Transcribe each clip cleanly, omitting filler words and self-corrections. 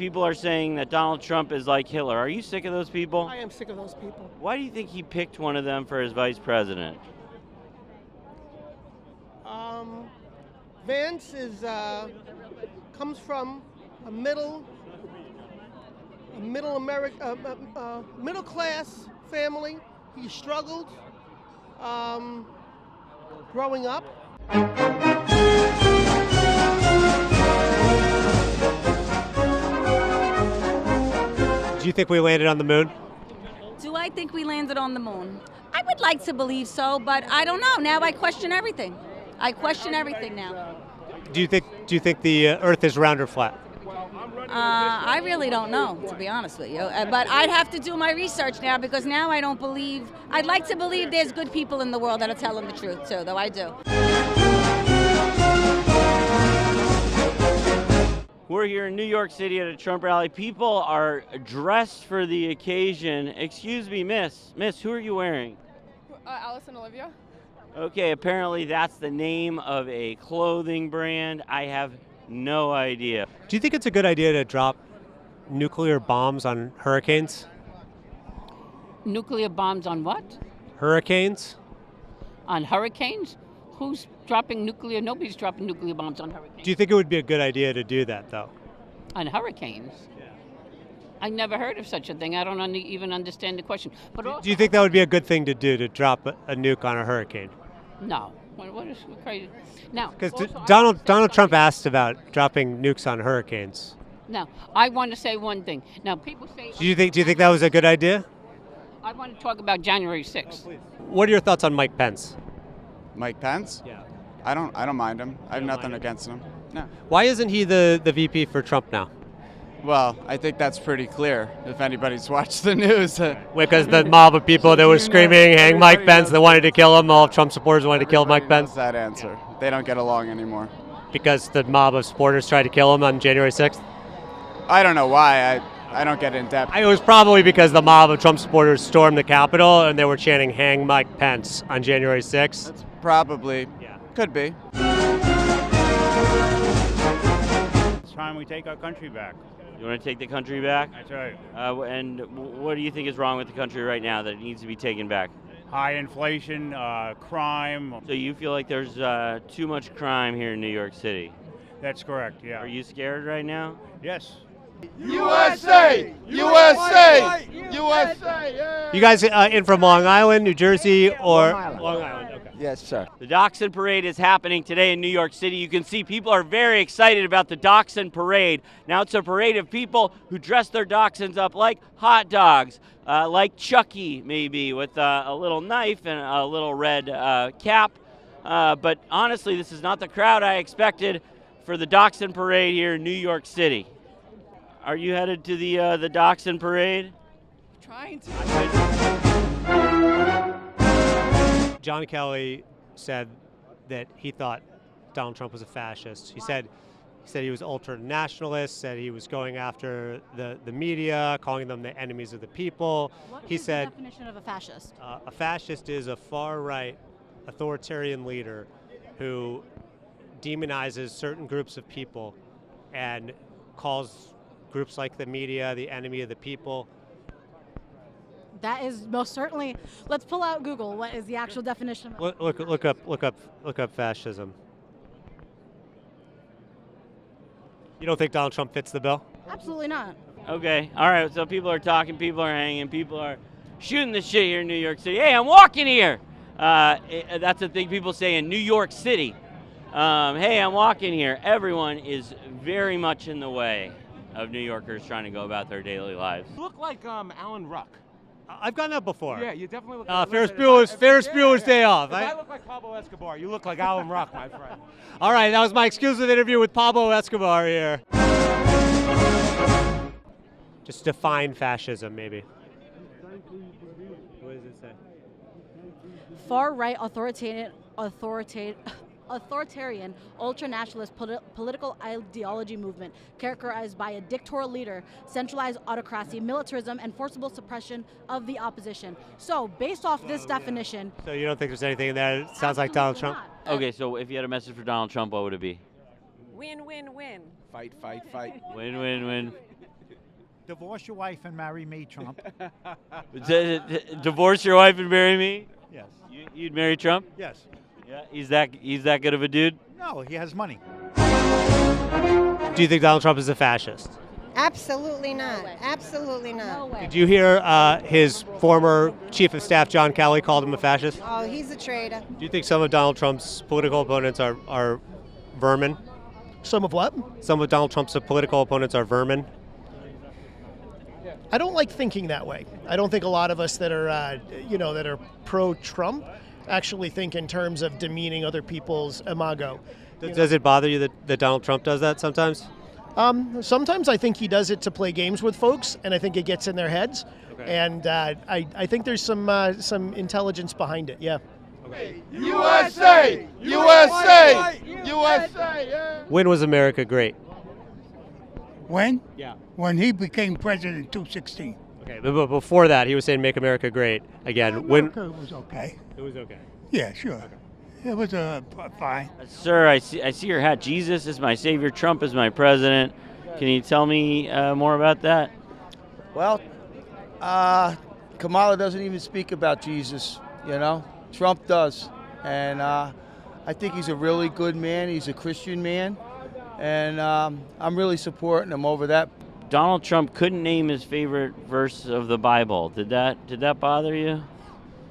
people are saying that Donald Trump is like Hitler. Are you sick of those people? I am sick of those people. Why do you think he picked one of them for his vice president? Vance comes from a middle class family. He struggled growing up. Do you think we landed on the moon? Do I think we landed on the moon? I would like to believe so, but I don't know. Now I question everything. I question everything now. Do you think the Earth is round or flat? I really don't know, to be honest with you. But I'd have to do my research now because now I don't believe. I'd like to believe there's good people in the world that are telling the truth too, though I do. We're here in New York City at a Trump rally. People are dressed for the occasion. Excuse me, miss. Miss, who are you wearing? Alice and Olivia. Okay, apparently that's the name of a clothing brand. I have no idea. Do you think it's a good idea to drop nuclear bombs on hurricanes? Nuclear bombs on what? Hurricanes? On hurricanes? Who's dropping nuclear? Nobody's dropping nuclear bombs on hurricanes. Do you think it would be a good idea to do that, though? On hurricanes? Yeah. I never heard of such a thing. I don't even understand the question. But also, do you think that would be a good thing to do, to drop a nuke on a hurricane? No. What is crazy? Now, because Donald Trump asked about dropping nukes on hurricanes. Now, I want to say one thing. Now, people say. Do you think that was a good idea? I want to talk about January 6th. What are your thoughts on Mike Pence? Mike Pence? Yeah. I don't mind him. I have nothing against him. No. Why isn't he the VP for Trump now? Well, I think that's pretty clear if anybody's watched the news. Because the mob of people that were screaming, hang Mike Pence, they wanted to kill him, all Trump supporters wanted to kill Mike Pence. That answer. They don't get along anymore. Because the mob of supporters tried to kill him on January 6th? I don't know why. I don't get in depth. It was probably because the mob of Trump supporters stormed the Capitol and they were chanting, hang Mike Pence on January 6th. That's probably. Yeah. Could be. It's time we take our country back. You want to take the country back? That's right. And what do you think is wrong with the country right now that it needs to be taken back? High inflation, crime. So you feel like there's too much crime here in New York City? That's correct, yeah. Are you scared right now? Yes. USA! USA! USA! Yeah. You guys in from Long Island, New Jersey, or? Long Island. Okay. Yes, sir. The Dachshund Parade is happening today in New York City. You can see people are very excited about the Dachshund Parade. Now it's a parade of people who dress their dachshunds up like hot dogs, like Chucky maybe, with a little knife and a little red cap. But honestly, this is not the crowd I expected for the Dachshund Parade here in New York City. Are you headed to the Dachshund Parade? Trying to. John Kelly said that he thought Donald Trump was a fascist. He said he was ultra-nationalist, said he was going after the media, calling them the enemies of the people. What he is said, the definition of a fascist? A fascist is a far-right authoritarian leader who demonizes certain groups of people and calls groups like the media the enemy of the people. That is most certainly. Let's pull out Google. What is the actual definition? Look up fascism. You don't think Donald Trump fits the bill? Absolutely not. Okay, all right, so people are talking, people are hanging, people are shooting the shit here in New York City. Hey, I'm walking here. That's the thing people say in New York City. Hey, I'm walking here. Everyone is very much in the way of New Yorkers trying to go about their daily lives. You look like Alan Ruck. I've gotten that before. Yeah, you definitely look like Ferris Bueller's Day Off. If I look like Pablo Escobar, you look like Alan Ruck, my friend. All right, that was my exclusive interview with Pablo Escobar here. Just define fascism, maybe. What does it say? Far-right authoritarian, ultra-nationalist political ideology movement characterized by a dictatorial leader, centralized autocracy, militarism, and forcible suppression of the opposition. So, based off this definition... So you don't think there's anything in there that sounds like Donald Trump? Not. Okay, so if you had a message for Donald Trump, what would it be? Win, win, win. Fight, fight, fight. Win, win, win. Divorce your wife and marry me, Trump. Divorce your wife and marry me? Yes. You'd marry Trump? Yes. Yeah, he's that good of a dude? No, he has money. Do you think Donald Trump is a fascist? Absolutely not. Absolutely not. No way. Did you hear his former chief of staff, John Kelly, called him a fascist? Oh, he's a traitor. Do you think some of Donald Trump's political opponents are vermin? Some of what? Some of Donald Trump's political opponents are vermin? I don't like thinking that way. I don't think a lot of us that are, that are pro-Trump actually think in terms of demeaning other people's imago. Does it bother you that Donald Trump does that sometimes? Sometimes I think he does it to play games with folks, and I think it gets in their heads. Okay. And I think there's some intelligence behind it. Yeah. USA! USA! USA! Yeah. When was America great? When? Yeah. When he became president in 2016. Okay, but before that, he was saying "Make America Great Again." America was okay. It was okay. Yeah, sure. It was fine. Sir, I see your hat. Jesus is my savior. Trump is my president. Can you tell me more about that? Well, Kamala doesn't even speak about Jesus, you know. Trump does. And I think he's a really good man. He's a Christian man. And I'm really supporting him over that. Donald Trump couldn't name his favorite verse of the Bible. Did that bother you?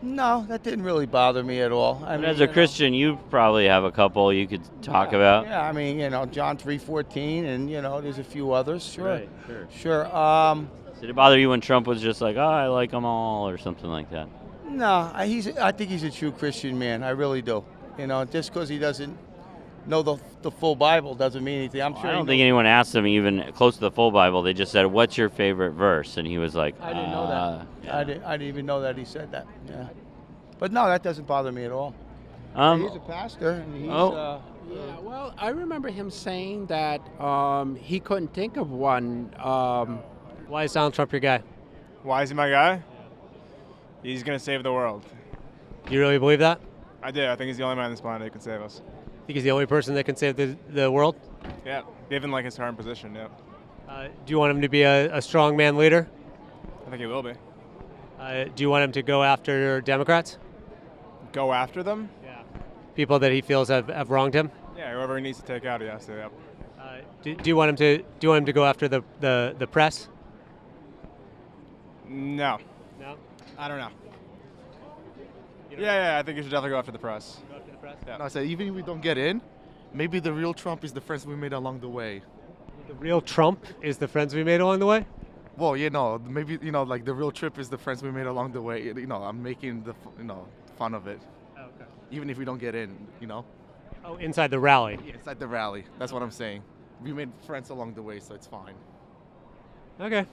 No, that didn't really bother me at all. I But mean, as a Christian, you probably have a couple you could talk about. Yeah, I mean, John 3:14, and there's a few others. Sure, Right, sure. Did it bother you when Trump was just like, "Oh, I like them all," or something like that? No, I think he's a true Christian man. I really do. Just because he doesn't know the full Bible doesn't mean anything. I'm sure. I don't think anyone asked him even close to the full Bible. They just said, "What's your favorite verse?" And he was like, I didn't know that. I didn't even know that he said that. Yeah. But no, that doesn't bother me at all. He's a pastor. And he's, Yeah, well, I remember him saying that he couldn't think of one. Why is Donald Trump your guy? Why is he my guy? He's going to save the world. Do you really believe that? I do. I think he's the only man on this planet who can save us. Think he's the only person that can save the world? Yeah, given his current position, yeah. Do you want him to be a strong man leader? I think he will be. Do you want him to go after Democrats? Go after them? Yeah. People that he feels have wronged him? Yeah, whoever he needs to take out, he has to, yep. Do you want him to go after the press? No. No? I don't know. Yeah, I think you should definitely go after the press. Go after the press? Yeah. No, I said even if we don't get in, maybe the real Trump is the friends we made along the way. The real Trump is the friends we made along the way? Well, maybe like the real trip is the friends we made along the way. I'm making the fun of it. Oh, okay. Even if we don't get in, Oh, inside the rally. Yeah, inside the rally. That's what I'm saying. We made friends along the way, so it's fine. Okay.